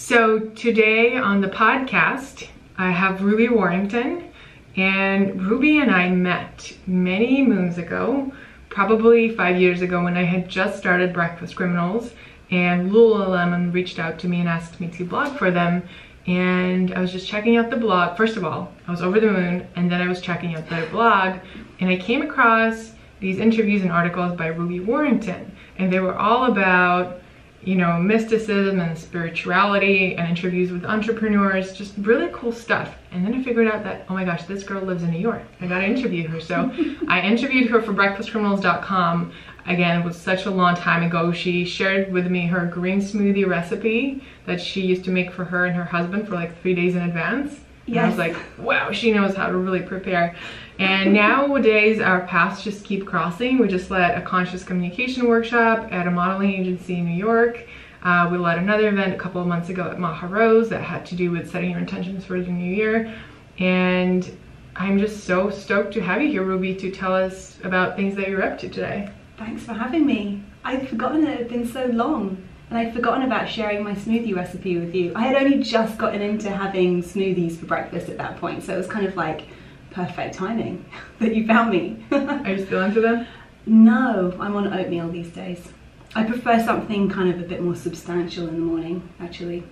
So today on the podcast, I have Ruby Warrington, and Ruby and I met many moons ago, probably 5 years ago when I had just started Breakfast Criminals, and Lululemon reached out to me and asked me to blog for them. And I was just checking out the blog. First of all, I was over the moon, and then I was checking out their blog, and I came across these interviews and articles by Ruby Warrington, and they were all about, you know, mysticism and spirituality and interviews with entrepreneurs, just really cool stuff. And then I figured out that, oh my gosh, this girl lives in New York. I gotta interview her. So I interviewed her for breakfastcriminals.com. Again, it was such a long time ago. She shared with me her green smoothie recipe that she used to make for her and her husband for like 3 days in advance. Yes. And I was like, wow, she knows how to really prepare. And nowadays our paths just keep crossing. We just led a conscious communication workshop at a modeling agency in New York. We led another event a couple of months ago at Maha Rose that had to do with setting your intentions for the new year. And I'm just so stoked to have you here, Ruby, to tell us about things that you're up to today. Thanks for having me. I'd forgotten that it had been so long. And I'd forgotten about sharing my smoothie recipe with you. I had only just gotten into having smoothies for breakfast at that point, so it was kind of like perfect timing that you found me. Are you still into them? No, I'm on oatmeal these days. I prefer something kind of a bit more substantial in the morning, actually.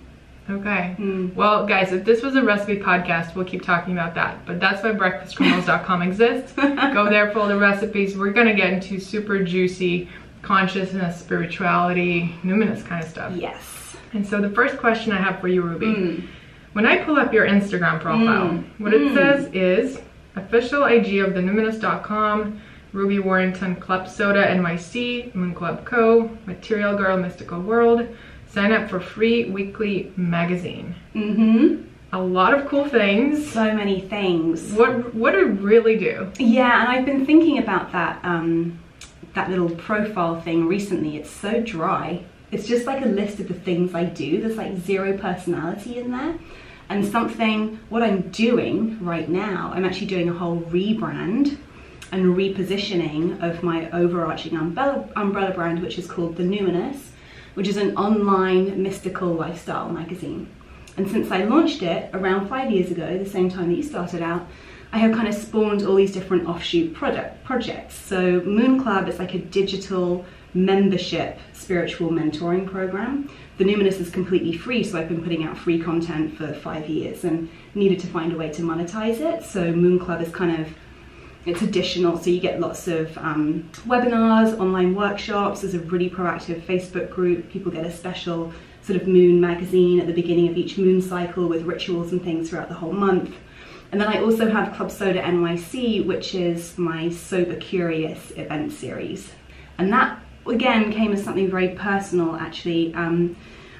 Okay. Well, guys, if this was a recipe podcast, we'll keep talking about that. But that's why breakfastcriminals.com exists. Go there for all the recipes. We're gonna get into super juicy consciousness, spirituality, numinous kind of stuff. Yes. And so the first question I have for you, Ruby, when I pull up your Instagram profile, what it says is official IG of thenuminous.com, Ruby Warrington, Club Soda NYC, Moon Club Co, Material Girl, Mystical World, sign up for free weekly magazine. A lot of cool things. So many things. What do it really do? Yeah, and I've been thinking about that that little profile thing recently. It's so dry. It's just like a list of the things I do. There's like zero personality in there. And what I'm doing right now, I'm actually doing a whole rebrand and repositioning of my overarching umbrella brand, which is called The Numinous, which is an online mystical lifestyle magazine. And since I launched it around 5 years ago, the same time that you started out, I have kind of spawned all these different offshoot projects. So Moon Club is like a digital membership spiritual mentoring program. The Numinous is completely free, so I've been putting out free content for 5 years and needed to find a way to monetize it. So Moon Club is kind of, it's additional, so you get lots of webinars, online workshops. There's a really proactive Facebook group. People get a special sort of moon magazine at the beginning of each moon cycle with rituals and things throughout the whole month. And then I also have Club Soda NYC, which is my Sober Curious event series. And that, again, came as something very personal, actually.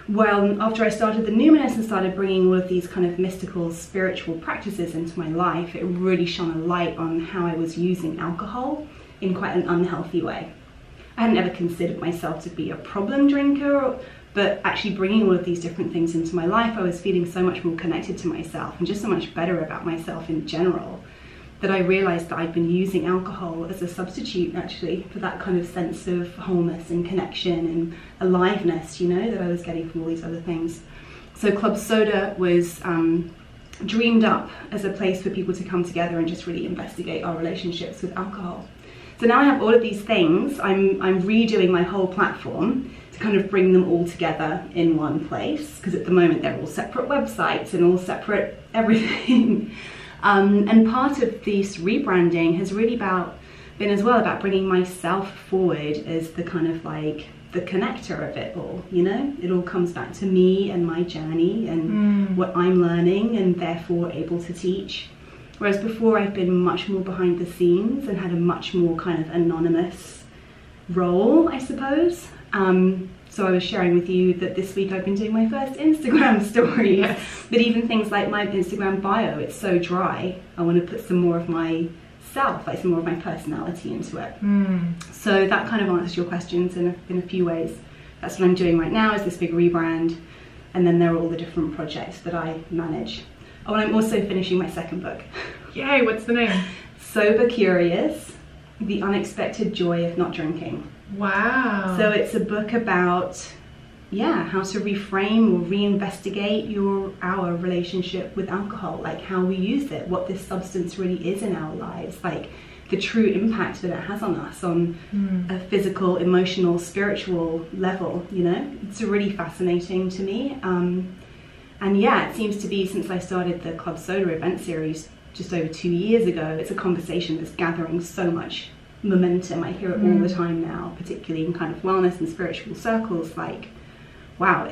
Well, after I started the Numinous and started bringing all of these kind of mystical, spiritual practices into my life, it really shone a light on how I was using alcohol in quite an unhealthy way. I hadn't ever considered myself to be a problem drinker, but actually bringing all of these different things into my life, I was feeling so much more connected to myself and just so much better about myself in general, that I realized that I'd been using alcohol as a substitute, actually, for that kind of sense of wholeness and connection and aliveness, you know, that I was getting from all these other things. So Club Soda was dreamed up as a place for people to come together and just really investigate our relationships with alcohol. So now I have all of these things. I'm redoing my whole platform to kind of bring them all together in one place, because at the moment they're all separate websites and all separate everything. And part of this rebranding has really been as well about bringing myself forward as the kind of like the connector of it all, you know? It all comes back to me and my journey and what I'm learning and therefore able to teach. Whereas before I've been much more behind the scenes and had a much more kind of anonymous role, I suppose. So I was sharing with you that this week I've been doing my first Instagram story. Yes. But even things like my Instagram bio, it's so dry. I want to put some more of myself, like some more of my personality into it. So that kind of answers your questions in a few ways. That's what I'm doing right now, is this big rebrand. And then there are all the different projects that I manage. Oh, and I'm also finishing my second book. Yay, what's the name? Sober Curious, The Unexpected Joy of Not Drinking. Wow. So it's a book about how to reframe or reinvestigate our relationship with alcohol, like how we use it, what this substance really is in our lives, like the true impact that it has on us on a physical, emotional, spiritual level, you know? It's really fascinating to me. And yeah, it seems to be, since I started the Club Soda event series just over 2 years ago, it's a conversation that's gathering so much momentum. I hear it all the time now, particularly in kind of wellness and spiritual circles, like, wow,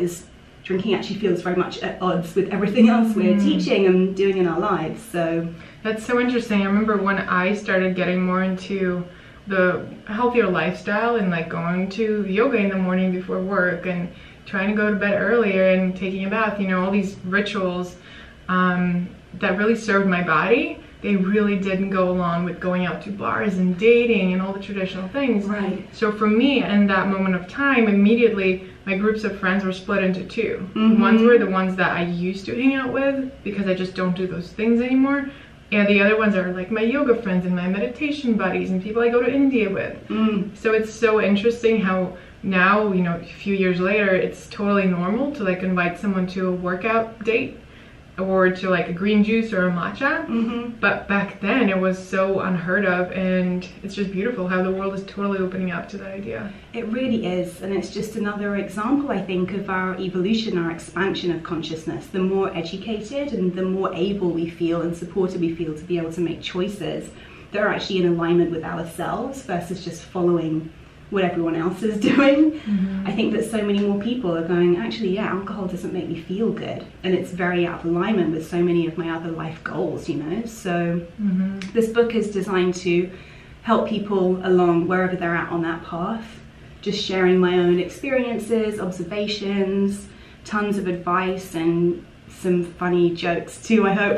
drinking actually feels very much at odds with everything else we're teaching and doing in our lives. So that's so interesting. I remember when I started getting more into the healthier lifestyle and like going to yoga in the morning before work and trying to go to bed earlier and taking a bath, you know, all these rituals that really served my body. They really didn't go along with going out to bars and dating and all the traditional things. Right. So for me, in that moment of time, immediately my groups of friends were split into two. Ones were the ones that I used to hang out with because I just don't do those things anymore. And the other ones are like my yoga friends and my meditation buddies and people I go to India with. So it's so interesting how now, you know, a few years later, it's totally normal to like invite someone to a workout date or to like a green juice or a matcha. But back then it was so unheard of, and it's just beautiful how the world is totally opening up to that idea. It really is, and it's just another example, I think, of our evolution, our expansion of consciousness. The more educated and the more able we feel and supported we feel to be able to make choices that are actually in alignment with ourselves versus just following what everyone else is doing. I think that so many more people are going, actually, yeah, alcohol doesn't make me feel good, and it's very out of alignment with so many of my other life goals, you know. So this book is designed to help people along wherever they're at on that path, just sharing my own experiences, observations, tons of advice, and some funny jokes too, I hope.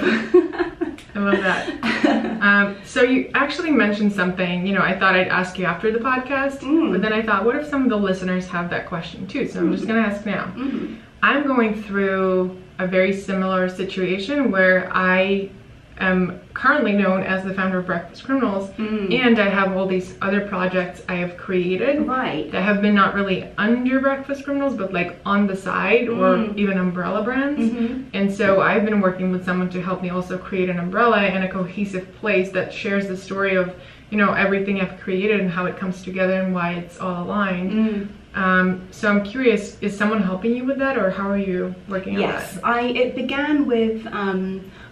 I love that. So you actually mentioned something, you know, I thought I'd ask you after the podcast, but then I thought, what if some of the listeners have that question too? So I'm just gonna ask now. I'm going through a very similar situation where I am currently known as the founder of Breakfast Criminals, and I have all these other projects I have created that have been not really under Breakfast Criminals, but like on the side or even umbrella brands. And so I've been working with someone to help me also create an umbrella and a cohesive place that shares the story of, you know, everything I've created and how it comes together and why it's all aligned. So I'm curious, is someone helping you with that, or how are you working on that? Yes, it began with,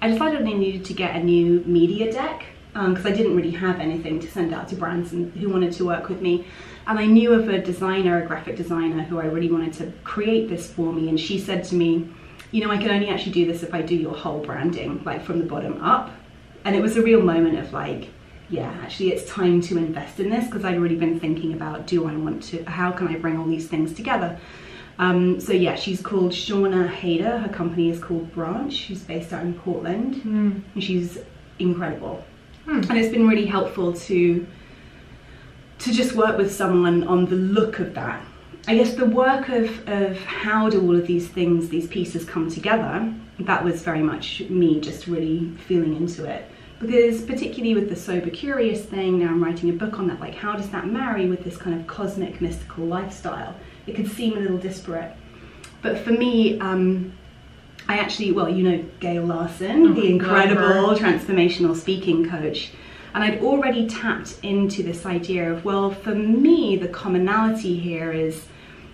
I decided I needed to get a new media deck because I didn't really have anything to send out to brands and who wanted to work with me. And I knew of a designer, a graphic designer, who I really wanted to create this for me. And she said to me, you know, I can only actually do this if I do your whole branding, like from the bottom up. And it was a real moment of like, yeah, actually it's time to invest in this, because I'd already been thinking about, how can I bring all these things together? So yeah, she's called Shauna Hader. Her company is called Branch. She's based out in Portland, and she's incredible. And it's been really helpful to just work with someone on the look of that. I guess the work of how do all of these things, these pieces come together, that was very much me just really feeling into it. Because particularly with the sober curious thing, now I'm writing a book on that, like how does that marry with this kind of cosmic mystical lifestyle? It could seem a little disparate. But for me, I actually, well, you know Gail Larson, the incredible transformational speaking coach. And I'd already tapped into this idea of, well, for me, the commonality here is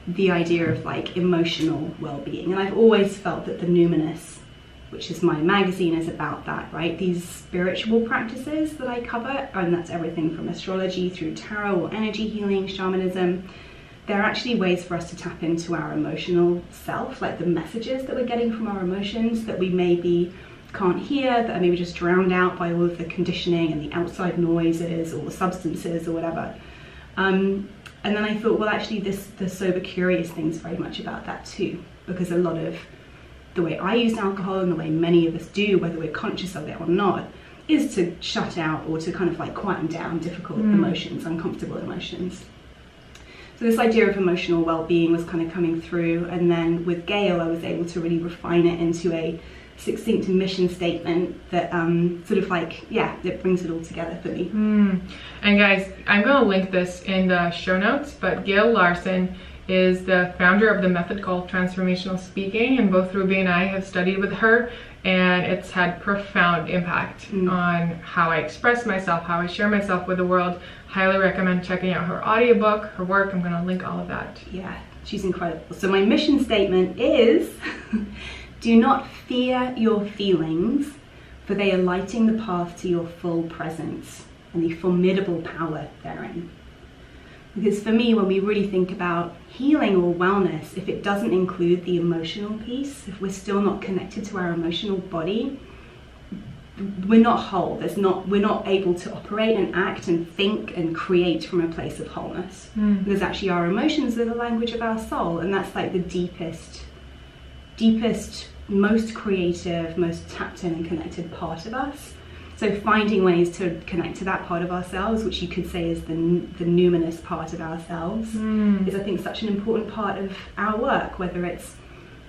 the idea of like emotional well-being. And I've always felt that the Numinous, which is my magazine, is about that, right? These spiritual practices that I cover, and that's everything from astrology through tarot or energy healing, shamanism. They're actually ways for us to tap into our emotional self, like the messages that we're getting from our emotions that we maybe can't hear, that are maybe just drowned out by all of the conditioning and the outside noises or the substances or whatever. And then I thought, well, actually the sober curious thing is very much about that too, because a lot of the way I use alcohol and the way many of us do, whether we're conscious of it or not, is to shut out or to kind of like quieten down difficult emotions, uncomfortable emotions. So this idea of emotional well-being was kind of coming through, and then with Gail I was able to really refine it into a succinct mission statement that sort of like, yeah, that brings it all together for me. And guys, I'm gonna link this in the show notes, but Gail Larson is the founder of the method called Transformational Speaking, and both Ruby and I have studied with her, and it's had profound impact on how I express myself, how I share myself with the world. Highly recommend checking out her audiobook, her work. I'm going to link all of that. Yeah, she's incredible. So my mission statement is, do not fear your feelings, for they are lighting the path to your full presence and the formidable power therein. Because for me, when we really think about healing or wellness, if it doesn't include the emotional piece, if we're still not connected to our emotional body, we're not whole. We're not able to operate and act and think and create from a place of wholeness. Because actually our emotions are the language of our soul, and that's like the deepest, most creative, most tapped in and connected part of us. So finding ways to connect to that part of ourselves, which you could say is the numinous part of ourselves, is I think such an important part of our work, whether it's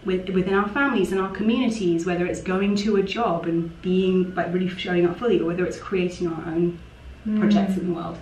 within our families and our communities, whether it's going to a job and being like really showing up fully, or whether it's creating our own projects in the world.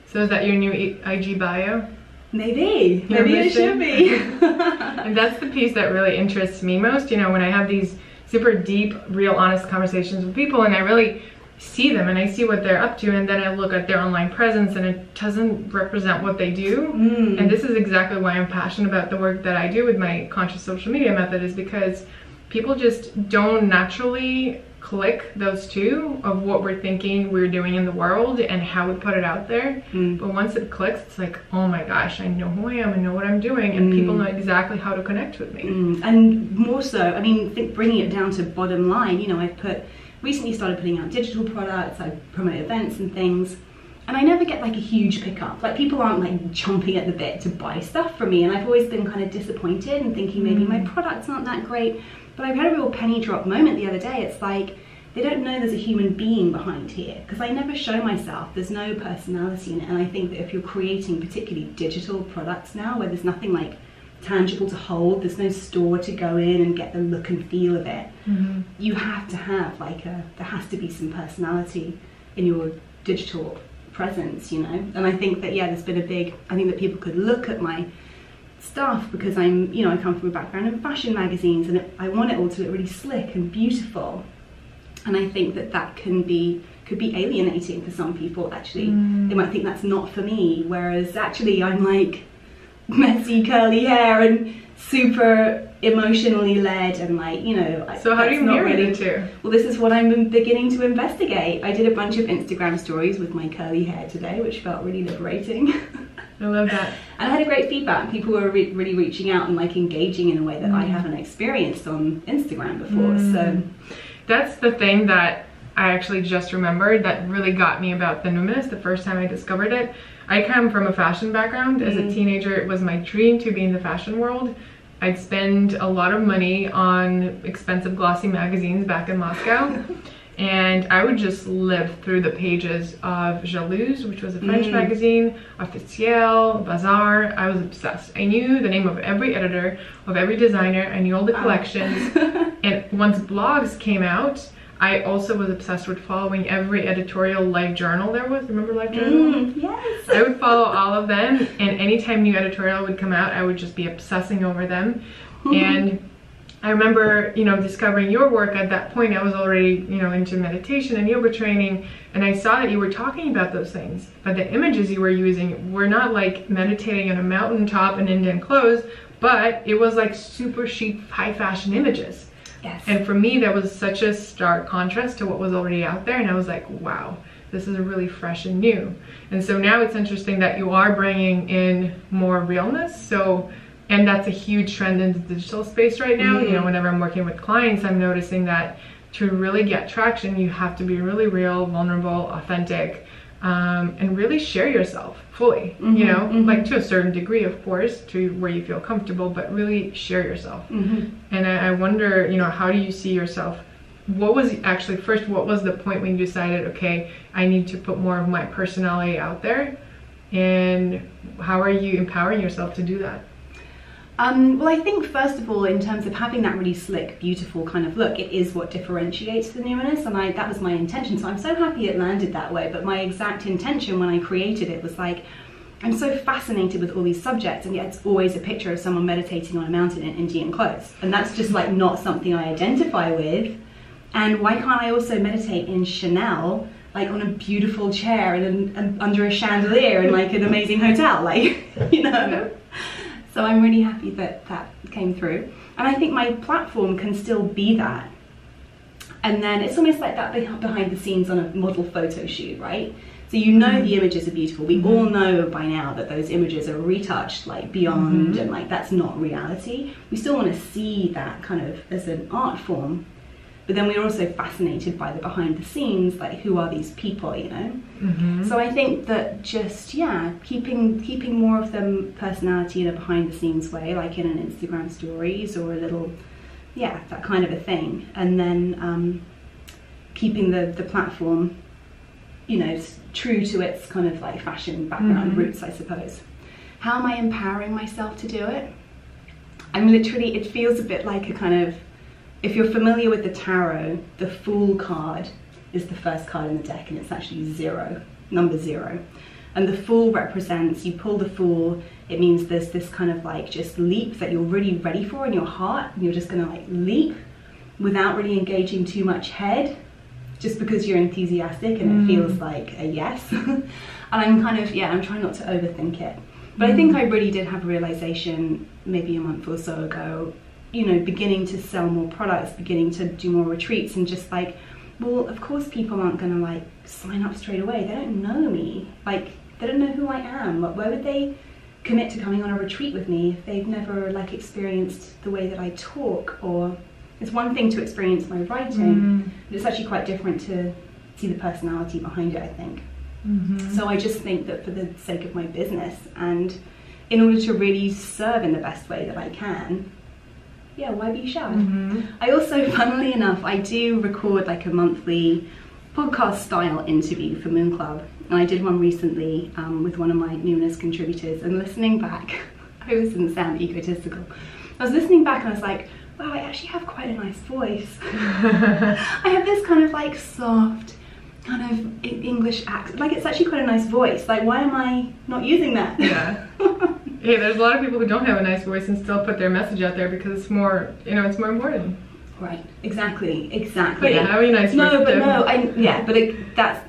So is that your new IG bio? Maybe it should be. And that's the piece that really interests me most, you know, when I have these super deep, real, honest conversations with people, and I really see them and I see what they're up to, and then I look at their online presence and it doesn't represent what they do. And this is exactly why I'm passionate about the work that I do with my conscious social media method, is because people just don't naturally click those two of what we're thinking we're doing in the world and how we put it out there. But once it clicks, it's like, oh my gosh, I know who I am, I know what I'm doing, and people know exactly how to connect with me. And more so, I mean, bringing it down to bottom line, you know, recently started putting out digital products, I promote events and things, and I never get like a huge pickup. Like people aren't like chomping at the bit to buy stuff from me, and I've always been kind of disappointed and thinking maybe my products aren't that great. But I've had a real penny drop moment the other day. It's like, they don't know there's a human being behind here, because I never show myself. There's no personality in it. And I think that if you're creating particularly digital products now, where there's nothing like tangible to hold, there's no store to go in and get the look and feel of it, you have to have like there has to be some personality in your digital presence, you know. And I think that, yeah, there's been I think that people could look at my stuff, because I'm, you know, I come from a background in fashion magazines, and I want it all to look really slick and beautiful. And I think that could be alienating for some people. Actually, they might think that's not for me, whereas actually I'm like messy curly hair and super emotionally led, and like, you know. So how do you marry the two? Well, this is what I'm beginning to investigate. I did a bunch of Instagram stories with my curly hair today, which felt really liberating. I love that. And I had a great feedback. People were really reaching out and like engaging in a way that I haven't experienced on Instagram before. So that's the thing that I actually just remembered that really got me about the Numinous the first time I discovered it. I come from a fashion background. As a teenager, it was my dream to be in the fashion world. I'd spend a lot of money on expensive glossy magazines back in Moscow. And I would just live through the pages of Jalouse, which was a French magazine, Officiel, Bazaar. I was obsessed. I knew the name of every editor, of every designer. I knew all the collections. And once blogs came out, I also was obsessed with following every editorial Life Journal there was. Remember Life Journal? Yes. I would follow all of them, and anytime new editorial would come out, I would just be obsessing over them. And I remember, you know, discovering your work at that point. I was already, you know, into meditation and yoga training, and I saw that you were talking about those things, but the images you were using were not like meditating on a mountaintop in Indian clothes, but it was like super chic, high fashion images. Yes. And for me, that was such a stark contrast to what was already out there, and I was like, wow, this is really fresh and new. And so now it's interesting that you are bringing in more realness. So, and that's a huge trend in the digital space right now. You know, whenever I'm working with clients, I'm noticing that to really get traction, you have to be really real, vulnerable, authentic, and really share yourself fully, you know, like to a certain degree, of course, to where you feel comfortable, but really share yourself. And I wonder, you know, how do you see yourself? What was actually, first, what was the point when you decided, okay, I need to put more of my personality out there? And how are you empowering yourself to do that? Well, I think first of all, in terms of having that really slick, beautiful kind of look, it is what differentiates the Numinous, and that was my intention. So I'm so happy it landed that way. But my exact intention when I created it was like, I'm so fascinated with all these subjects, and yet it's always a picture of someone meditating on a mountain in Indian clothes. And that's just like not something I identify with. And why can't I also meditate in Chanel, like on a beautiful chair and under a chandelier in like an amazing hotel, like, you know? So I'm really happy that that came through. And I think my platform can still be that. And then it's almost like that behind the scenes on a model photo shoot, right? So you know the images are beautiful. We all know by now that those images are retouched like beyond and like that's not reality. We still want to see that kind of as an art form. But then we're also fascinated by the behind the scenes, like who are these people, you know? So I think that just, yeah, keeping more of the personality in a behind the scenes way, like in an Instagram stories or a little, yeah, that kind of a thing. And then keeping the platform, you know, true to its kind of like fashion background roots, I suppose. How am I empowering myself to do it? I'm literally, it feels a bit like a kind of, if you're familiar with the tarot, the Fool card is the first card in the deck, and it's actually 0, number 0. And the Fool represents, you pull the Fool, it means there's this kind of like just leap that you're really ready for in your heart, and you're just gonna like leap without really engaging too much head, just because you're enthusiastic and it feels like a yes. And I'm kind of, yeah, I'm trying not to overthink it. But I think I really did have a realization maybe a month or so ago, you know, beginning to sell more products, beginning to do more retreats, and just like, well, of course people aren't gonna like sign up straight away. They don't know me. Like, they don't know who I am. Why would they commit to coming on a retreat with me if they've never like experienced the way that I talk? Or it's one thing to experience my writing, but it's actually quite different to see the personality behind it, I think. So I just think that for the sake of my business and in order to really serve in the best way that I can, yeah, why be shy? I also, funnily enough, I do record like a monthly podcast style interview for Moon Club, and I did one recently with one of my Numinous contributors, and listening back, I hope this doesn't sound egotistical, I was listening back and I was like, wow, I actually have quite a nice voice. I have this kind of like soft, kind of English accent, like it's actually quite a nice voice, like why am I not using that? Yeah. Hey, there's a lot of people who don't have a nice voice and still put their message out there because it's more, you know, it's more important. Right, exactly. But yeah, having a nice voice.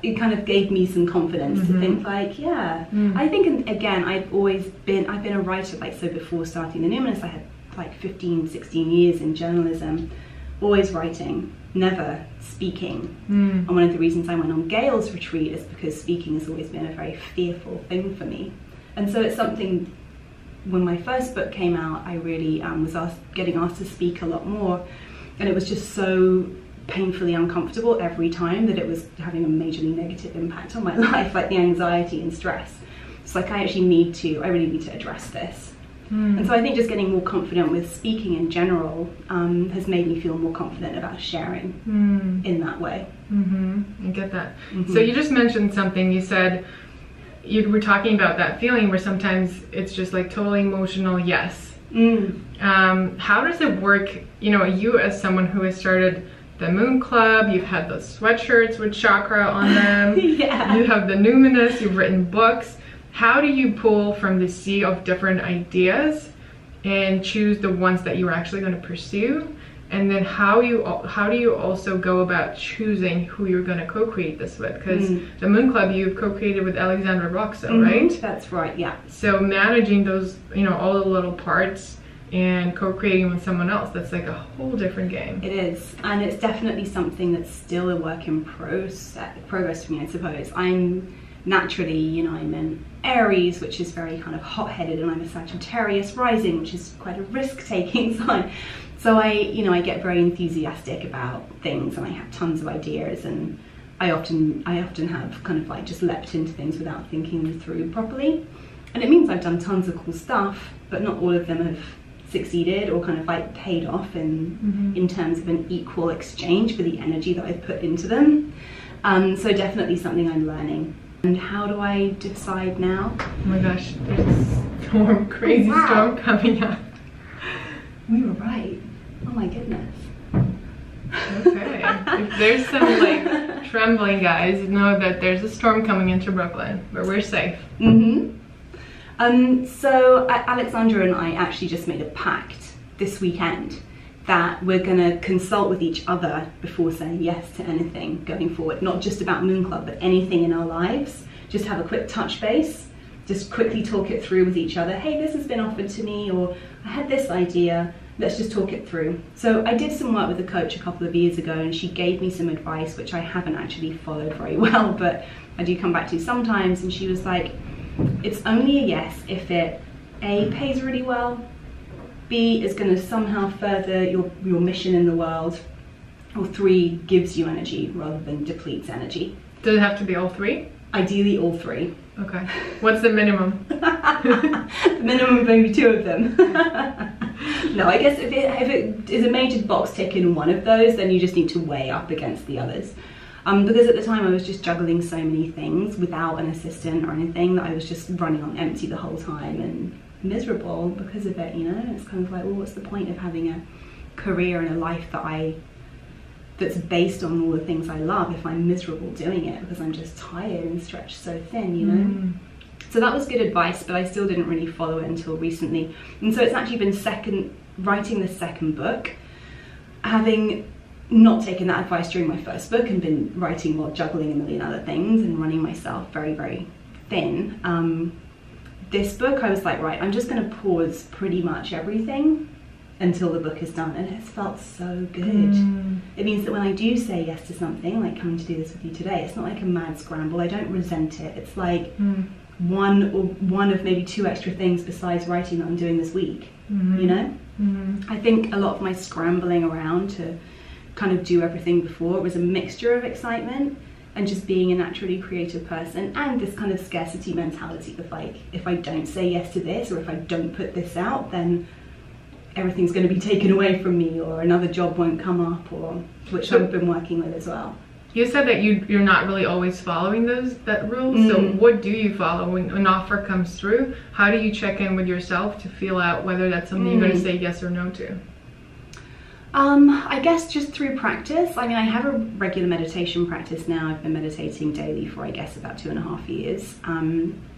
It kind of gave me some confidence to think like, yeah. I think, again, I've been a writer, like, so before starting the Numinous, I had like 15, 16 years in journalism, always writing, never speaking. And one of the reasons I went on Gail's retreat is because speaking has always been a very fearful thing for me. And so it's something, when my first book came out, I really was getting asked to speak a lot more, and it was just so painfully uncomfortable every time that it was having a majorly negative impact on my life, like the anxiety and stress. It's like I really need to address this. And so I think just getting more confident with speaking in general has made me feel more confident about sharing in that way. I get that. So you just mentioned something, you said, you were talking about that feeling where sometimes it's just like totally emotional yes. How does it work, you know, you as someone who has started the Moon Club, you've had those sweatshirts with chakra on them, you have the Numinous, you've written books. How do you pull from the sea of different ideas and choose the ones that you're actually going to pursue? And then how do you also go about choosing who you're going to co-create this with? Because the Moon Club you've co-created with Alexandra Roxo, right? That's right, yeah. So managing those, you know, all the little parts and co-creating with someone else, that's like a whole different game. It is, and it's definitely something that's still a work in progress for me, I suppose. I'm naturally, you know, I'm an Aries, which is very kind of hot-headed, and I'm a Sagittarius rising, which is quite a risk-taking sign. So I get very enthusiastic about things, and I have tons of ideas, and I often have kind of like just leapt into things without thinking them through properly. And it means I've done tons of cool stuff, but not all of them have succeeded or kind of like paid off in terms of an equal exchange for the energy that I've put into them. So definitely something I'm learning. And how do I decide now? Oh my gosh, there's a crazy storm coming up. We were right. Oh my goodness. Okay. If there's some like trembling, guys, know that there's a storm coming into Brooklyn, but we're safe. So Alexandra and I actually just made a pact this weekend that we're going to consult with each other before saying yes to anything going forward. Not just about Moon Club, but anything in our lives. Just have a quick touch base. Just quickly talk it through with each other. Hey, this has been offered to me, or I had this idea. Let's just talk it through. So I did some work with a coach a couple of years ago, and she gave me some advice, which I haven't actually followed very well, but I do come back to sometimes. And she was like, it's only a yes if it A, pays really well, B, is going to somehow further your mission in the world, or 3, gives you energy rather than depletes energy. Does it have to be all 3? Ideally all 3. Okay. What's the minimum? The minimum of maybe 2 of them. No, I guess if it is a major box tick in one of those, then you just need to weigh up against the others. Because at the time I was just juggling so many things without an assistant or anything, that I was just running on empty the whole time and miserable because of it, you know? It's kind of like, well, what's the point of having a career and a life that's based on all the things I love if I'm miserable doing it because I'm just tired and stretched so thin, you know? So that was good advice, but I still didn't really follow it until recently. And so it's actually been writing the second book, having not taken that advice during my first book and been writing while juggling a million other things and running myself very, very thin. This book, I was like, right, I'm just going to pause pretty much everything until the book is done, and it's felt so good. It means that when I do say yes to something, like coming to do this with you today, it's not like a mad scramble. I don't resent it. It's like one of maybe 2 extra things besides writing that I'm doing this week, you know? I think a lot of my scrambling around to kind of do everything before, it was a mixture of excitement and just being a naturally creative person, and this kind of scarcity mentality of like, if I don't say yes to this, or if I don't put this out, then everything's going to be taken away from me, or another job won't come up, or which I've been working with as well. You said that you're not really always following that rule. So what do you follow when an offer comes through? How do you check in with yourself to feel out whether that's something you're going to say yes or no to? I guess just through practice. I mean, I have a regular meditation practice now. I've been meditating daily for, I guess, about 2.5 years. I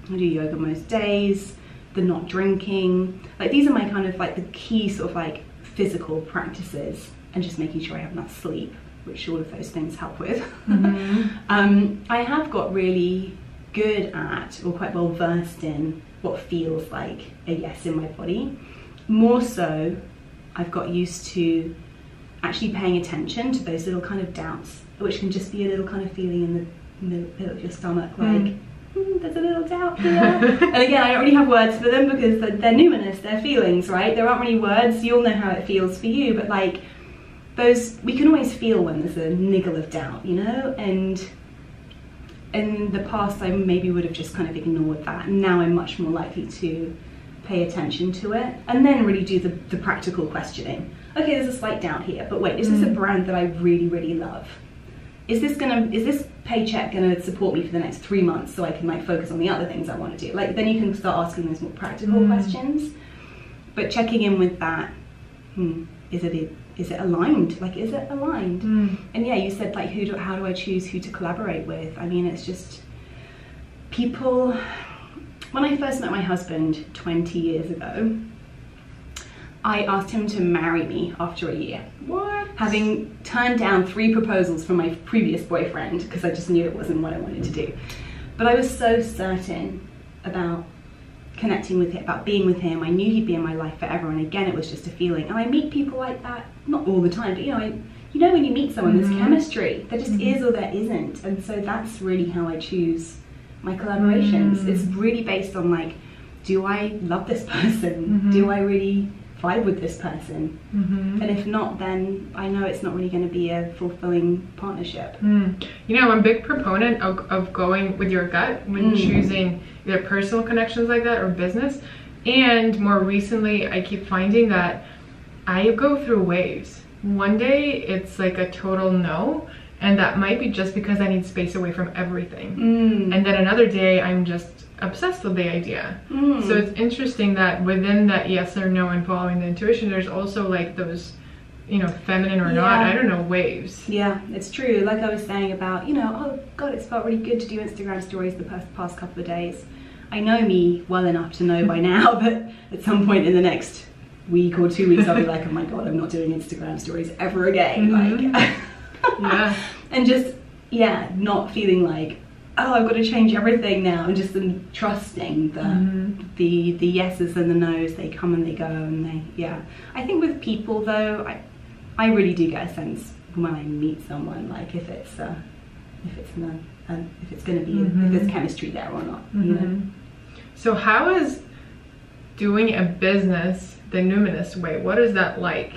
do yoga most days, the not drinking. Like, these are my kind of like the key sort of like physical practices, and just making sure I have enough sleep, which all of those things help with. I have got really good at, or quite well versed in, what feels like a yes in my body. More so, I've got used to actually paying attention to those little kind of doubts, which can just be a little kind of feeling in the middle of your stomach, like, there's a little doubt here. And again, I don't really have words for them because they're numinous, they're feelings, right? There aren't really words, you'll know how it feels for you, but like, those, we can always feel when there's a niggle of doubt, you know? And in the past, I maybe would have just kind of ignored that, and now I'm much more likely to pay attention to it, and then really do the practical questioning. Okay, there's a slight doubt here, but wait, is this a brand that I really, really love? Is this paycheck gonna support me for the next 3 months so I can like focus on the other things I want to do? Like, then you can start asking those more practical questions, but checking in with that, is it aligned? Like, is it aligned? And yeah, you said like, how do I choose who to collaborate with? I mean, it's just people. When I first met my husband 20 years ago, I asked him to marry me after a year. What? Having turned down 3 proposals from my previous boyfriend because I just knew it wasn't what I wanted to do. But I was so certain about connecting with him, about being with him. I knew he'd be in my life forever, and again, it was just a feeling. And I meet people like that, not all the time, but you know when you meet someone, there's chemistry. There just is or there isn't. And so that's really how I choose my collaborations. It's really based on like, do I love this person? Do I really vibe with this person? And if not, then I know it's not really going to be a fulfilling partnership. You know, I'm a big proponent of going with your gut when choosing either personal connections like that or business. And more recently, I keep finding that I go through waves. One day it's like a total no, and that might be just because I need space away from everything. And then another day I'm just obsessed with the idea. So it's interesting that within that yes or no and following the intuition, there's also like those, you know, feminine or not, I don't know, waves. Yeah, it's true. Like I was saying about, you know, oh God, it's felt really good to do Instagram stories the past couple of days. I know me well enough to know by now that at some point in the next week or 2 weeks I'll be like, oh my god, I'm not doing Instagram stories ever again. Like, yeah. And just, yeah, not feeling like, oh, I've got to change everything now, and just trusting the yeses and the nos, they come and they go, and they, yeah. I think with people though, I really do get a sense when I meet someone, like if it's going to be, if there's chemistry there or not, you know? So how is doing a business the Numinous way? What is that like?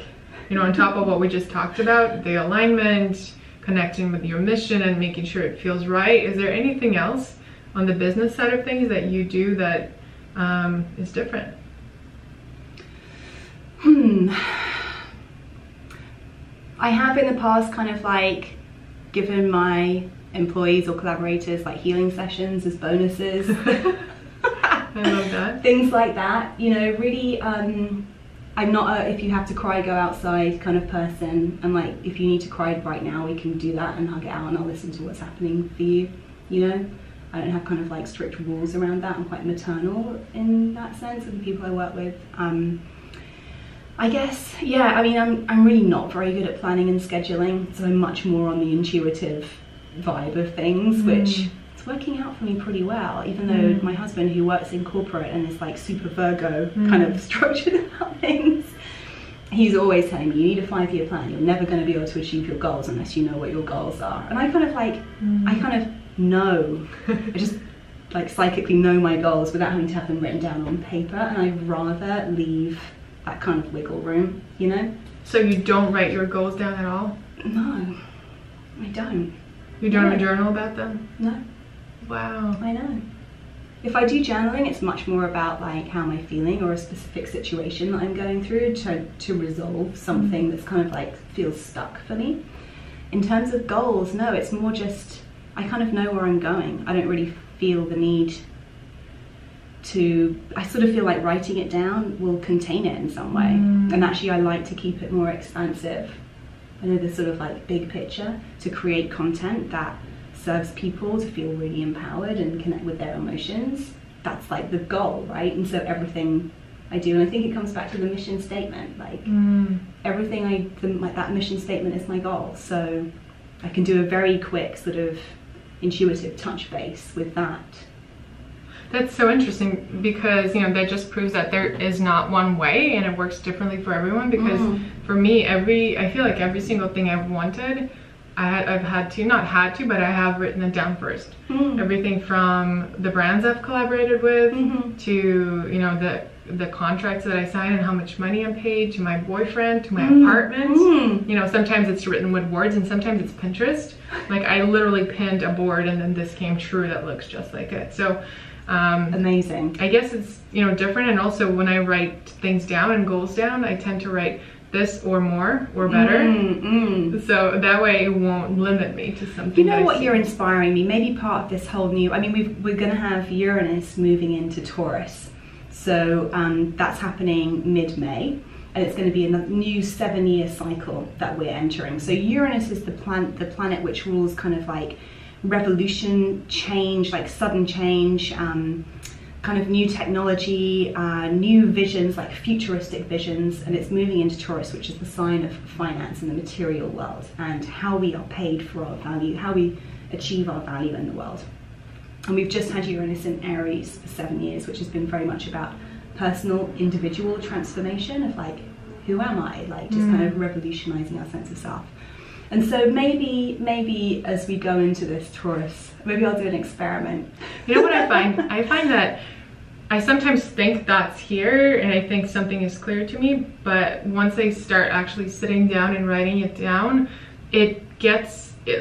You know, on top of what we just talked about, the alignment, connecting with your mission and making sure it feels right. Is there anything else on the business side of things that you do that is different? I have in the past kind of like given my employees or collaborators like healing sessions as bonuses. I love that. Things like that, you know, really, I'm not a if you have to cry, go outside kind of person. I'm like, if you need to cry right now, we can do that and hug it out and I'll listen to what's happening for you, you know? I don't have kind of like strict rules around that. I'm quite maternal in that sense with the people I work with. I guess, yeah, I mean, I'm really not very good at planning and scheduling, so I'm much more on the intuitive vibe of things, which it's working out for me pretty well, even though my husband, who works in corporate and is like super Virgo kind of structured about things, he's always telling me, you need a 5-year plan, you're never going to be able to achieve your goals unless you know what your goals are. And I kind of like, I kind of know, I just like psychically know my goals without having to have them written down on paper, and I'd rather leave that kind of wiggle room, you know? So you don't write your goals down at all? No, I don't. You don't have a journal about them? No. Wow. I know. If I do journaling, it's much more about like how am I feeling or a specific situation that I'm going through to resolve something that's kind of like feels stuck for me. In terms of goals, no, it's more just, I kind of know where I'm going. I don't really feel the need to, I sort of feel like writing it down will contain it in some way. And actually I like to keep it more expansive. I know the sort of like big picture, to create content that serves people to feel really empowered and connect with their emotions. That's like the goal, right? And so everything I do, and I think it comes back to the mission statement, like everything like that mission statement is my goal. So I can do a very quick sort of intuitive touch base with that. That's so interesting, because you know that just proves that there is not one way and it works differently for everyone. Because for me, I feel like every single thing I've wanted, I've had to, not had to, but I have written it down first. Everything from the brands I've collaborated with to, you know, the contracts that I sign and how much money I'm paid, to my boyfriend, to my apartment. You know, sometimes it's written with words and sometimes it's Pinterest. Like I literally pinned a board and then this came true that looks just like it. So amazing. I guess it's, you know, different. And also when I write things down and goals down, I tend to write this or more or better. So that way it won't limit me to something. You know what, you're inspiring me. Maybe part of this whole new, I mean, we're going to have Uranus moving into Taurus. So that's happening mid-May. And it's going to be a new 7-year cycle that we're entering. So Uranus is the planet which rules kind of like revolution, change, like sudden change, kind of new technology, new visions, like futuristic visions, and it's moving into Taurus, which is the sign of finance and the material world, and how we are paid for our value, how we achieve our value in the world. And we've just had Uranus in Aries for 7 years, which has been very much about personal, individual transformation of like, who am I? Like just kind of revolutionizing our sense of self. And so maybe as we go into this Taurus, maybe I'll do an experiment. You know what I find? I find that I sometimes think that's here and I think something is clear to me, but once I start actually sitting down and writing it down,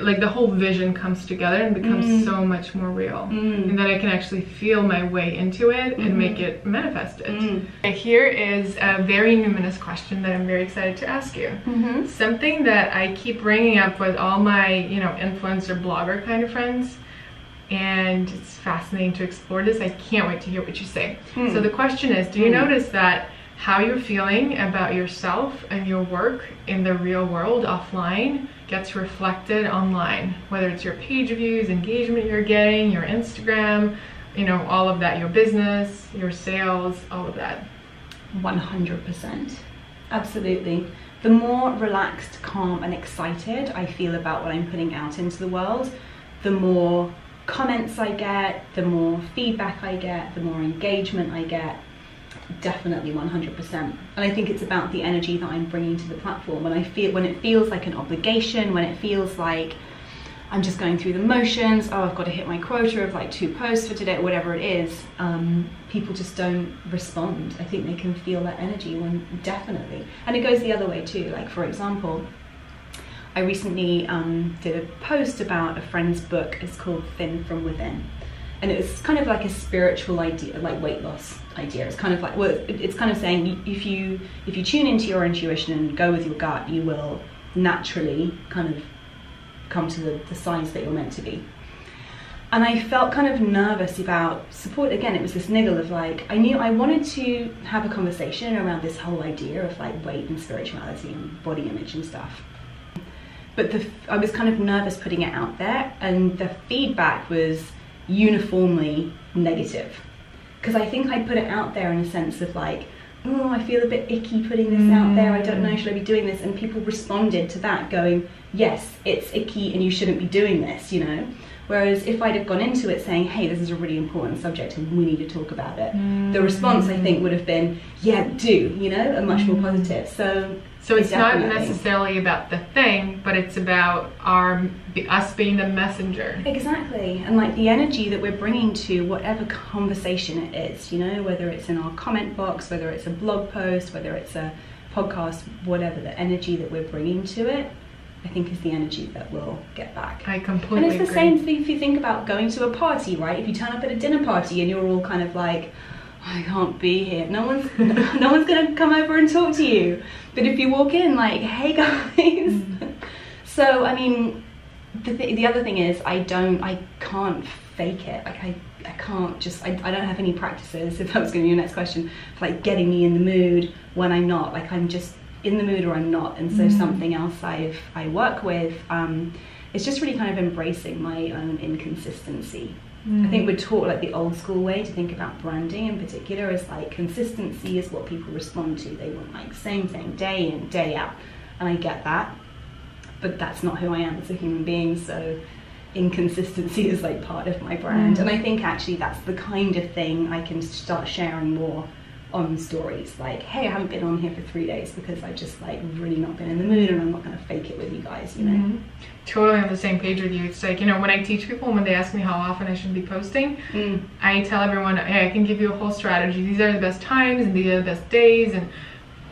like the whole vision comes together and becomes so much more real. And then I can actually feel my way into it and make it manifested. Here is a very numinous question that I'm very excited to ask you. Something that I keep bringing up with all my, you know, influencer blogger kind of friends, and it's fascinating to explore this. I can't wait to hear what you say. So the question is, do you notice that how you're feeling about yourself and your work in the real world offline gets reflected online, whether it's your page views, engagement you're getting, your Instagram, you know, all of that, your business, your sales, all of that? 100%. Absolutely. The more relaxed, calm and excited I feel about what I'm putting out into the world, the more comments I get, the more feedback I get, the more engagement I get. Definitely 100%. And I think it's about the energy that I'm bringing to the platform. When it feels like an obligation, when it feels like I'm just going through the motions, oh, I've got to hit my quota of like 2 posts for today, or whatever it is, people just don't respond. I think they can feel that energy definitely. And it goes the other way too. Like, for example, I recently did a post about a friend's book. It's called Thin From Within. And it's kind of like a spiritual idea, like weight loss idea. It's kind of like, well, it's kind of saying if you tune into your intuition and go with your gut, you will naturally kind of come to the size that you're meant to be. And I felt kind of nervous about support. Again, it was this niggle of like, I knew I wanted to have a conversation around this whole idea of like weight and spirituality and body image and stuff. But I was kind of nervous putting it out there, and the feedback was uniformly negative. Because I think I put it out there in a sense of like, oh, I feel a bit icky putting this out there, I don't know, should I be doing this? And people responded to that going, yes, it's icky and you shouldn't be doing this, you know? Whereas if I'd have gone into it saying, hey, this is a really important subject and we need to talk about it, the response I think would have been, yeah, do, you know, and much more positive. So it's not necessarily about the thing, but it's about us being the messenger. Exactly. And like the energy that we're bringing to whatever conversation it is, you know, whether it's in our comment box, whether it's a blog post, whether it's a podcast, whatever, the energy that we're bringing to it, I think is the energy that we'll get back. I completely agree. And it's the same thing if you think about going to a party, right? If you turn up at a dinner party and you're all kind of like, I can't be here. No one's gonna come over and talk to you. But if you walk in like, hey guys. So I mean, the other thing is I can't fake it. Like I can't just, I don't have any practices, if that was gonna be your next question, for like getting me in the mood when I'm not. Like I'm just in the mood or I'm not. And so something else I work with is just really kind of embracing my own inconsistency. I think we're taught like the old school way to think about branding in particular is like consistency is what people respond to. They want like same thing day in, day out. And I get that, but that's not who I am as a human being. So inconsistency is like part of my brand. And I think actually that's the kind of thing I can start sharing more on stories. Like, hey, I haven't been on here for 3 days because I've just like really not been in the mood and I'm not gonna fake it with you guys, you know? Totally on the same page with you. It's like, you know, when I teach people, when they ask me how often I should be posting, I tell everyone, hey, I can give you a whole strategy. These are the best times and these are the best days,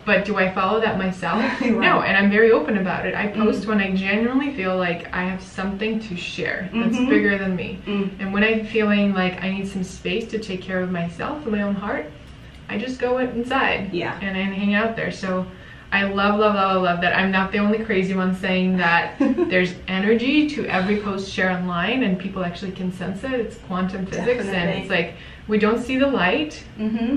but do I follow that myself? Right. No, and I'm very open about it. I post when I genuinely feel like I have something to share that's bigger than me. And when I'm feeling like I need some space to take care of myself and my own heart, I just go inside and I hang out there. So I love that I'm not the only crazy one saying that there's energy to every post share online and people actually can sense it. It's quantum physics. And it's like, we don't see the light,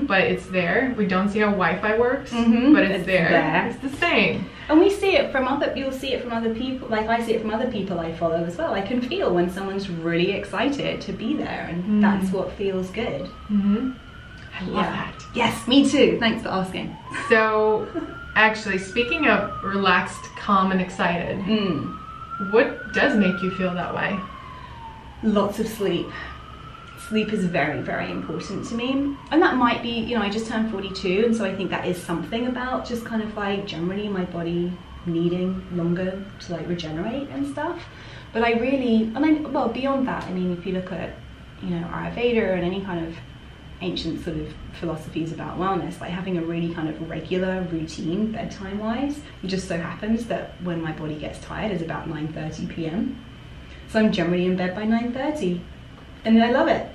but it's there. We don't see how Wi-Fi works, but it's there. It's the same. And we see it from you'll see it from other people. Like I see it from other people I follow as well. I can feel when someone's really excited to be there, and that's what feels good. I love that. Yes, me too. Thanks for asking. So, actually, speaking of relaxed, calm, and excited, what does make you feel that way? Lots of sleep. Sleep is very, very important to me. And that might be, you know, I just turned 42, and so I think that is something about just kind of like generally my body needing longer to like regenerate and stuff. But I really, well, beyond that, I mean, if you look at, you know, Ayurveda and any kind of ancient sort of philosophies about wellness, like having a really kind of regular routine bedtime wise, it just so happens that when my body gets tired is about 9:30 p.m. So I'm generally in bed by 9:30 and I love it.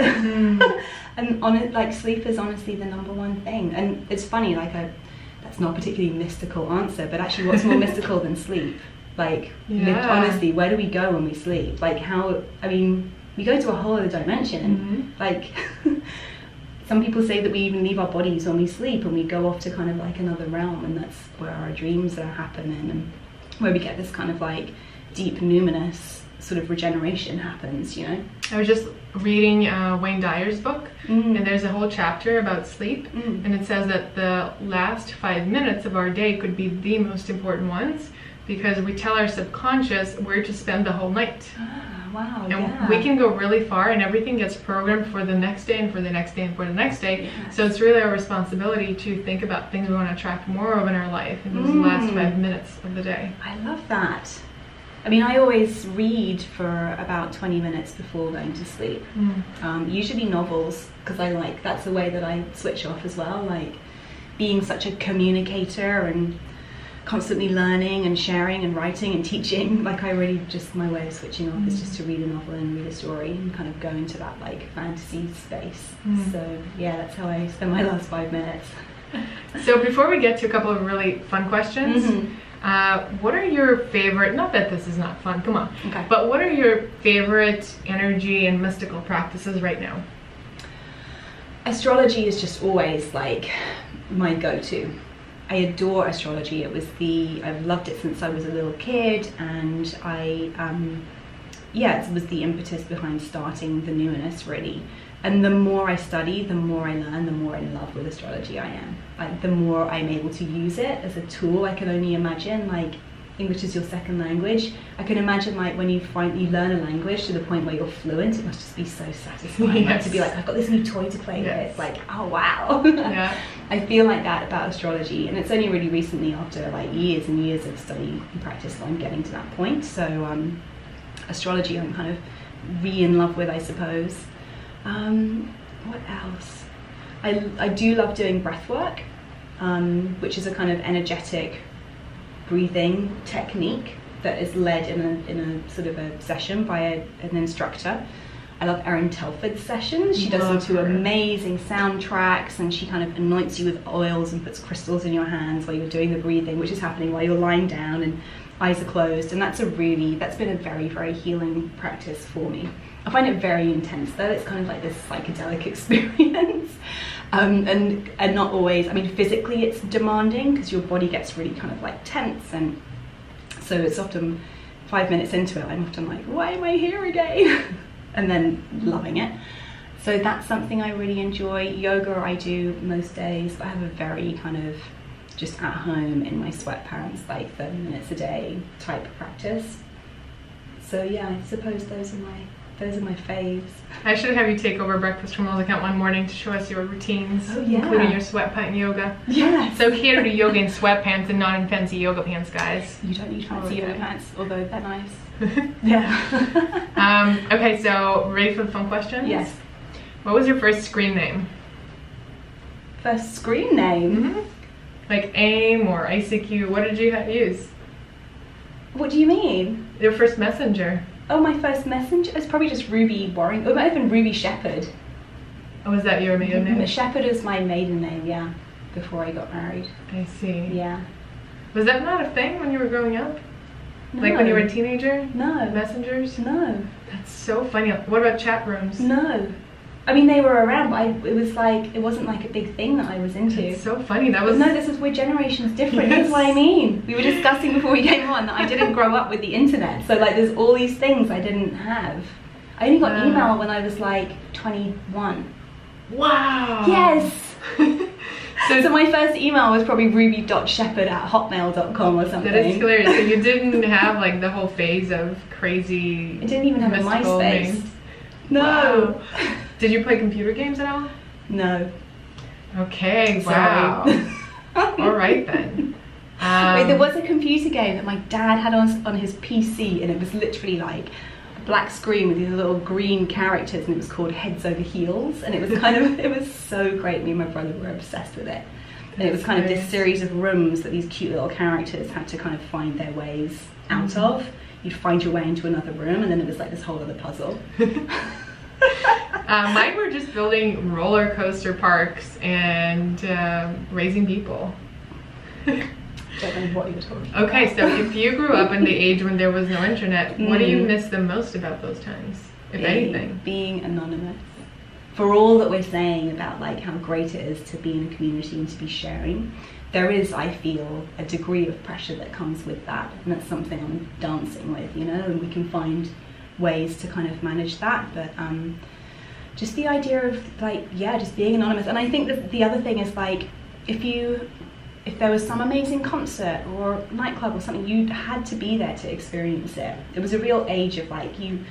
And like sleep is honestly the #1 thing. And it's funny, like that's not a particularly mystical answer, but actually what's more mystical than sleep? Like honestly, where do we go when we sleep? Like how, I mean, we go to a whole other dimension. Like some people say that we even leave our bodies when we sleep and we go off to kind of like another realm, and that's where our dreams are happening and where we get this kind of like deep numinous sort of regeneration happens, you know. I was just reading Wayne Dyer's book, and there's a whole chapter about sleep, and it says that the last 5 minutes of our day could be the most important ones, because we tell our subconscious where to spend the whole night. Wow, and we can go really far, and everything gets programmed for the next day and for the next day and for the next day. Yes. So it's really our responsibility to think about things we want to attract more of in our life in those last 5 minutes of the day. I love that. I mean, I always read for about 20 minutes before going to sleep. Usually novels, because that's the way that I switch off as well. Like, being such a communicator and constantly learning and sharing and writing and teaching, like, I really just, my way of switching off is just to read a novel and read a story and kind of go into that like fantasy space. So yeah, that's how I spend my last 5 minutes. So before we get to a couple of really fun questions, what are your favorite, not that this is not fun, come on, but what are your favorite energy and mystical practices right now? Astrology is just always like my go-to. I adore astrology. I've loved it since I was a little kid, and it was the impetus behind starting the Numinous, really. And the more I study, the more I learn, the more in love with astrology I am. Like, the more I'm able to use it as a tool. I can only imagine, like, English is your second language. I can imagine, like, when you learn a language to the point where you're fluent, it must just be so satisfying. Like, to be like, I've got this new toy to play with. Like, oh wow. I feel like that about astrology, and it's only really recently, after like years and years of study and practice, that I'm getting to that point. So astrology I'm kind of in love with, I suppose. What else? I do love doing breath work, which is a kind of energetic breathing technique that is led in a sort of a session by an instructor. I love Erin Telford's sessions. She does them to amazing soundtracks, and she kind of anoints you with oils and puts crystals in your hands while you're doing the breathing, which is happening while you're lying down and eyes are closed. And that's been a very, very healing practice for me. I find it very intense though. It's kind of like this psychedelic experience. And not always, I mean, physically it's demanding because your body gets really kind of like tense, and so it's often 5 minutes into it, I'm often like, why am I here again? And then loving it. So that's something I really enjoy. Yoga I do most days, but I have a very kind of just at home in my sweatpants, like 30 minutes a day type of practice. So yeah, I suppose those are my faves. I should have you take over Breakfast from Will's account one morning to show us your routines, including your sweatpants yoga. Yeah. So here to do yoga in sweatpants and not in fancy yoga pants, guys. You don't need fancy yoga pants, although they're nice. Yeah. Okay, so ready for the fun questions? Yes. What was your first screen name? First screen name? Like AIM or ICQ, what did you use? What do you mean? Your first messenger. Oh, my first messenger? It's probably just Ruby Warrington. It might have been Ruby Shepherd. Oh, was that your maiden name? Shepherd is my maiden name, yeah, before I got married. I see. Yeah. Was that not a thing when you were growing up? No. Like when you were a teenager? No. Messengers? No. That's so funny. What about chat rooms? No. I mean, they were around, but it wasn't like a big thing that I was into. It's so funny. That was... But no, we're generations different. Yes. That's what I mean. We were discussing before we came on that I didn't grow up with the internet. So like, there's all these things I didn't have. I only got email when I was like 21. Wow. Yes. So my first email was probably ruby.shepherd@hotmail.com or something. That is hilarious. So you didn't have like the whole phase of crazy... I didn't even have a MySpace. Names. No. Wow. Did you play computer games at all? No. Okay, wow. All right then. Wait, there was a computer game that my dad had on his PC, and it was literally like a black screen with these little green characters, and it was called Heads Over Heels, and it was kind of, it was so great. Me and my brother were obsessed with it. And it was kind of this series of rooms that these cute little characters had to kind of find their ways out of. You'd find your way into another room, and then it was like this whole other puzzle. Mine were just building roller coaster parks and raising people. Don't know what you were talking about. Okay, so if you grew up in the age when there was no internet, what do you miss the most about those times, if anything? Being anonymous. For all that we're saying about like how great it is to be in a community and to be sharing, there is, I feel, a degree of pressure that comes with that, and that's something I'm dancing with, you know, and we can find ways to kind of manage that, but just the idea of like, yeah, just being anonymous. And I think that the other thing is like, if there was some amazing concert or nightclub or something, you had to be there to experience it. It was a real age of like, you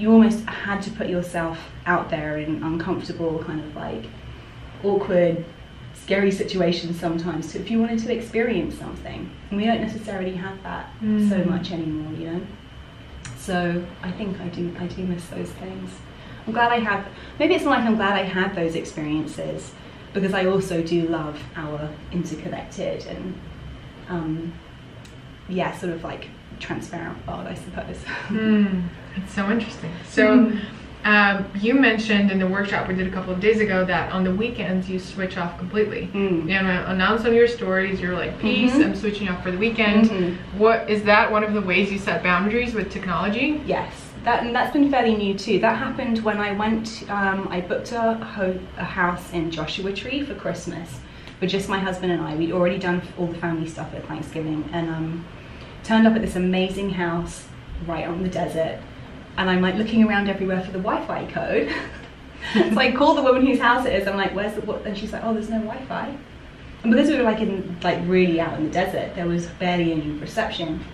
almost had to put yourself out there in uncomfortable, kind of like awkward, scary situations sometimes, if you wanted to experience something. And we don't necessarily have that so much anymore, you know? So I think I do miss those things. I'm glad I have, maybe it's not like I'm glad I had those experiences, because I also do love our interconnected and yeah, sort of like transparent world, I suppose. It's so interesting. So you mentioned in the workshop we did a couple of days ago that on the weekends you switch off completely. You know, announce on your stories, you're like, peace, I'm switching off for the weekend. What is that one of the ways you set boundaries with technology? Yes. That's been fairly new too. That happened when I went, I booked a house in Joshua Tree for Christmas with just my husband and I. We'd already done all the family stuff at Thanksgiving, and turned up at this amazing house right on the desert. And I'm like looking around everywhere for the Wi-Fi code. So I call the woman whose house it is. I'm like, where's the what? And she's like, oh, there's no Wi-Fi. And because we were like really out in the desert, there was barely any reception.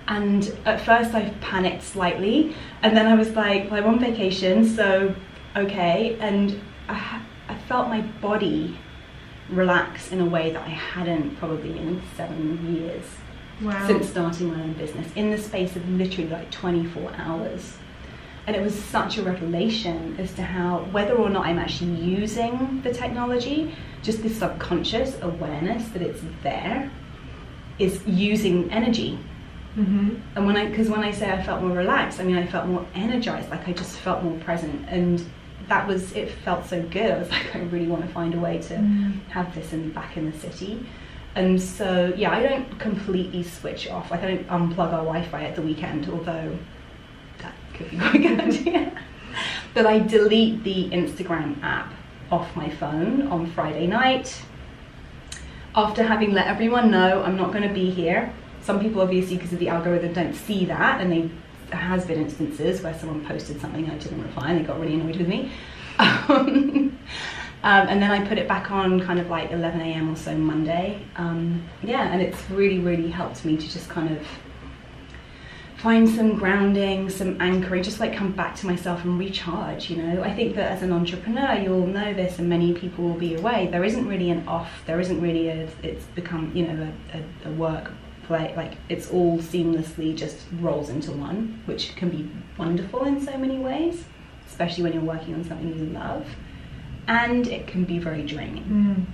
And at first I panicked slightly, and then I was like, well, I'm on vacation, so okay. And I felt my body relax in a way that I hadn't probably in 7 years. Wow. Since starting my own business, in the space of literally like 24 hours. And it was such a revelation as to how, whether or not I'm actually using the technology, just this subconscious awareness that it's there is using energy. And because when I say I felt more relaxed, I mean I felt more energized, like I just felt more present, and it felt so good. I was like, I really want to find a way to have this back in the city. And so yeah, I don't completely switch off, like I don't unplug our Wi-Fi at the weekend, although that could be quite a good idea. But I delete the Instagram app off my phone on Friday night after having let everyone know I'm not going to be here. Some people obviously, because of the algorithm, don't see that, and there has been instances where someone posted something and I didn't reply and they got really annoyed with me. And then I put it back on kind of like 11 AM or so Monday. Yeah, and it's really, really helped me to just kind of find some grounding, some anchoring, just like come back to myself and recharge, you know. I think that as an entrepreneur, you'll know this, and many people will be away. There isn't really an off, there isn't really it's become, you know, a work play, like it's all seamlessly just rolls into one, which can be wonderful in so many ways, especially when you're working on something you love, and it can be very draining.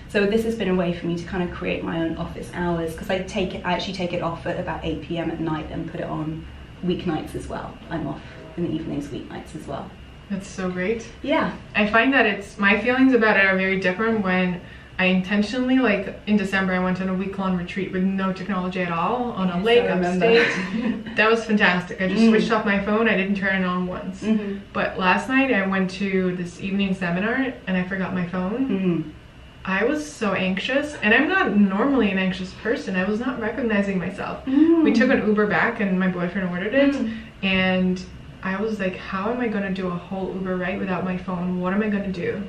So this has been a way for me to kind of create my own office hours, because I actually take it off at about 8 PM at night and put it on weeknights as well. I'm off in the evenings, weeknights as well. That's so great. Yeah. I find that my feelings about it are very different when I intentionally, like in December, I went on a week-long retreat with no technology at all on a lake upstate. That was fantastic. I just switched off my phone. I didn't turn it on once. But last night I went to this evening seminar and I forgot my phone. I was so anxious, and I'm not normally an anxious person. I was not recognizing myself. We took an Uber back and my boyfriend ordered it, and I was like, how am I going to do a whole Uber ride without my phone? What am I going to do?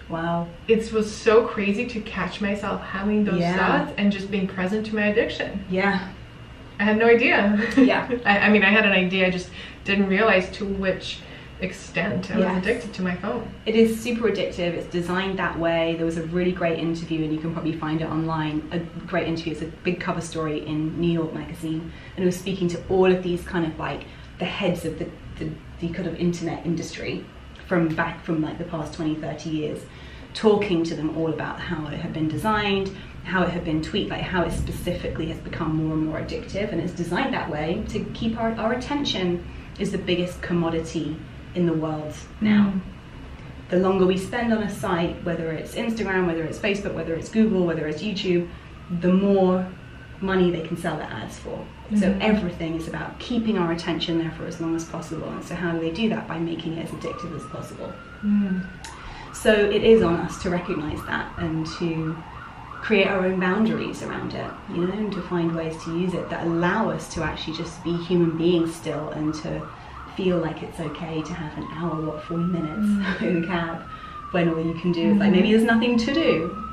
Wow. It was so crazy to catch myself having those thoughts and just being present to my addiction. Yeah. I had no idea. Yeah. I mean, I had an idea, I just didn't realize to which extent I was addicted to my phone. It is super addictive. It's designed that way. There was a really great interview, and you can probably find it online. A great interview. It's a big cover story in New York Magazine, and it was speaking to all of these kind of like the heads of the kind of internet industry from like the past 20-30 years, talking to them all about how it had been designed, how it had been tweaked, like how it specifically has become more and more addictive, and it's designed that way to keep our attention is the biggest commodity in the world now. The longer we spend on a site, whether it's Instagram, whether it's Facebook, whether it's Google, whether it's YouTube, the more money they can sell their ads for. So everything is about keeping our attention there for as long as possible. And so how do they do that? By making it as addictive as possible. So it is on us to recognize that and to create our own boundaries around it, you know, and to find ways to use it that allow us to actually just be human beings still, and to feel like it's okay to have an hour, 40 minutes in a cab, when all you can do is like, maybe there's nothing to do,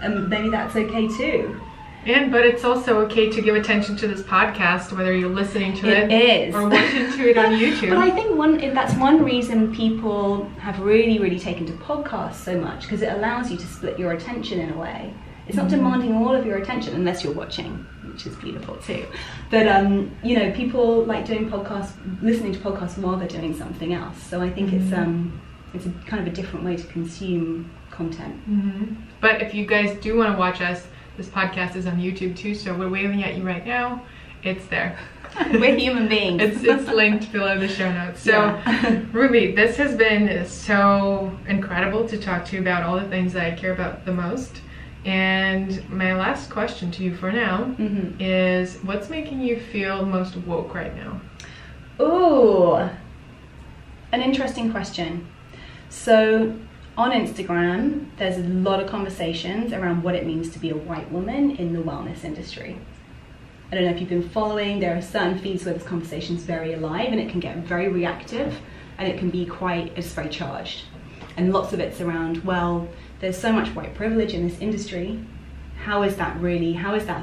and maybe that's okay too. But it's also okay to give attention to this podcast, whether you're listening to it or watching to it on YouTube. But I think that's one reason people have really taken to podcasts so much, because it allows you to split your attention in a way. It's not demanding all of your attention, unless you're watching, which is beautiful too. But you know, people like doing podcasts, listening to podcasts while they're doing something else. So I think it's a kind of a different way to consume content. But if you guys do want to watch us, this podcast is on YouTube too, so we're waving at you right now. It's there. We're human beings. It's linked below the show notes. So, Ruby, this has been so incredible to talk to you about all the things that I care about the most. And my last question to you for now is, what's making you feel most woke right now? Ooh, an interesting question. So, on Instagram, there's a lot of conversations around what it means to be a white woman in the wellness industry. I don't know if you've been following, there are certain feeds where this conversation is very alive, and it can get very reactive, and it can be it's very charged. And lots of it's around, well, there's so much white privilege in this industry. How is that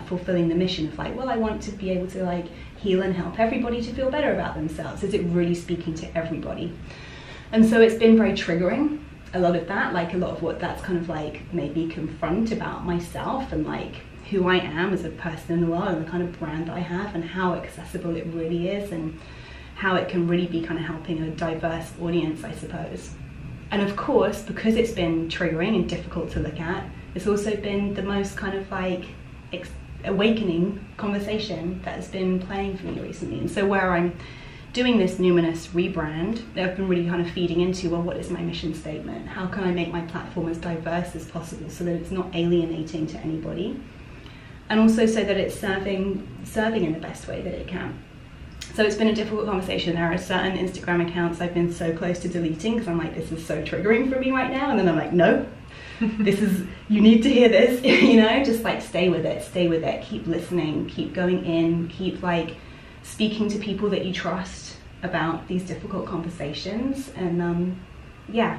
fulfilling the mission of like, well, I want to be able to like heal and help everybody to feel better about themselves. Is it really speaking to everybody? And so it's been very triggering. A lot of that, like a lot of what that's kind of like made me confront about myself and like who I am as a person in the world, and the kind of brand that I have, and how accessible it really is, and how it can really be kind of helping a diverse audience, I suppose. And of course, because it's been triggering and difficult to look at, it's also been the most kind of like awakening conversation that has been playing for me recently. And so where I'm doing this Numinous rebrand, I've been really kind of feeding into, well, what is my mission statement? How can I make my platform as diverse as possible so that it's not alienating to anybody? And also so that it's serving in the best way that it can. So it's been a difficult conversation. There are certain Instagram accounts I've been so close to deleting because I'm like, this is so triggering for me right now. And then I'm like, no, you need to hear this, you know, just like stay with it, keep listening, keep going in, keep like speaking to people that you trust about these difficult conversations, and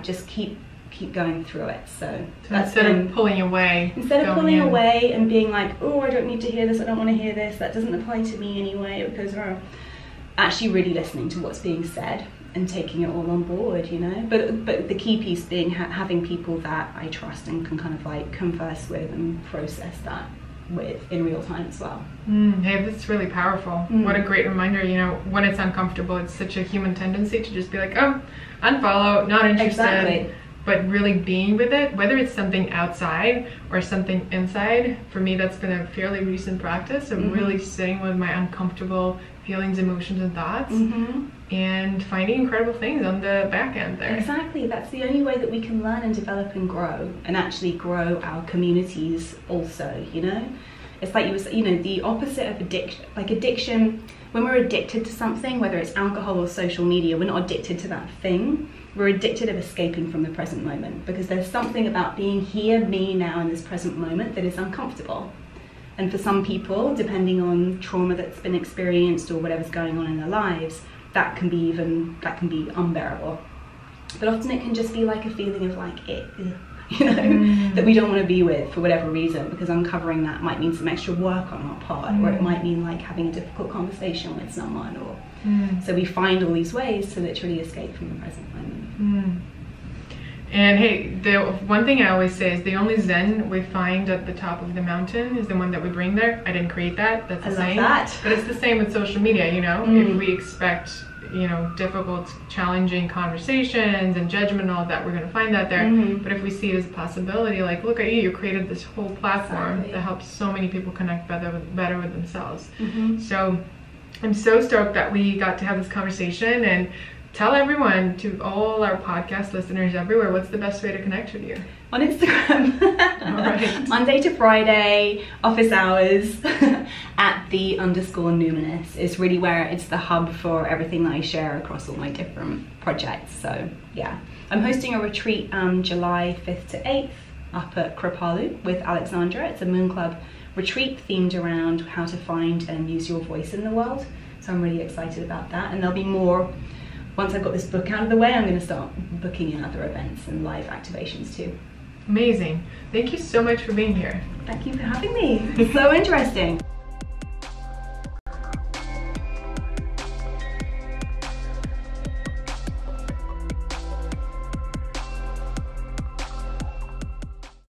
just keep going through it. So instead of pulling away and being like, oh, I don't need to hear this, I don't want to hear this, that doesn't apply to me anyway, because actually really listening to what's being said and taking it all on board, you know. But the key piece being having people that I trust and can kind of like converse with and process that with in real time as well. Hey, that's really powerful. What a great reminder. You know, when it's uncomfortable, it's such a human tendency to just be like, oh, unfollow, not interested. Exactly. But really being with it, whether it's something outside or something inside, for me that's been a fairly recent practice of really sitting with my uncomfortable feelings, emotions, and thoughts, and finding incredible things on the back end there. Exactly, that's the only way that we can learn and develop and grow, and actually grow our communities also, you know? It's like you were saying, you know, the opposite of addiction, when we're addicted to something, whether it's alcohol or social media, we're not addicted to that thing. We're addicted of escaping from the present moment, because there's something about being here, me, now, in this present moment that is uncomfortable. And for some people, depending on trauma that's been experienced or whatever's going on in their lives, that can be unbearable. But often it can just be like a feeling of like you know, that we don't want to be with for whatever reason, because uncovering that might mean some extra work on our part, or it might mean like having a difficult conversation with someone, or so we find all these ways to literally escape from the present moment. And hey, the one thing I always say is the only Zen we find at the top of the mountain is the one that we bring there. I didn't create that, that's the same. But it's the same with social media, you know? If we expect, you know, difficult, challenging conversations and judgment and all of that, we're gonna find that there. But if we see it as a possibility, like, look at you created this whole platform that helps so many people connect better with themselves. So I'm so stoked that we got to have this conversation, and tell everyone, to all our podcast listeners everywhere, what's the best way to connect with you? On Instagram. All right. Monday to Friday, office hours, at @the_Numinous is really where it's the hub for everything that I share across all my different projects. So yeah, I'm hosting a retreat July 5th to 8th up at Kripalu with Alexandra. It's a Moon Club retreat themed around how to find and use your voice in the world. So I'm really excited about that. And there'll be more, once I've got this book out of the way, I'm going to start booking in other events and live activations too. Amazing. Thank you so much for being here. Thank you for having me. It's so interesting.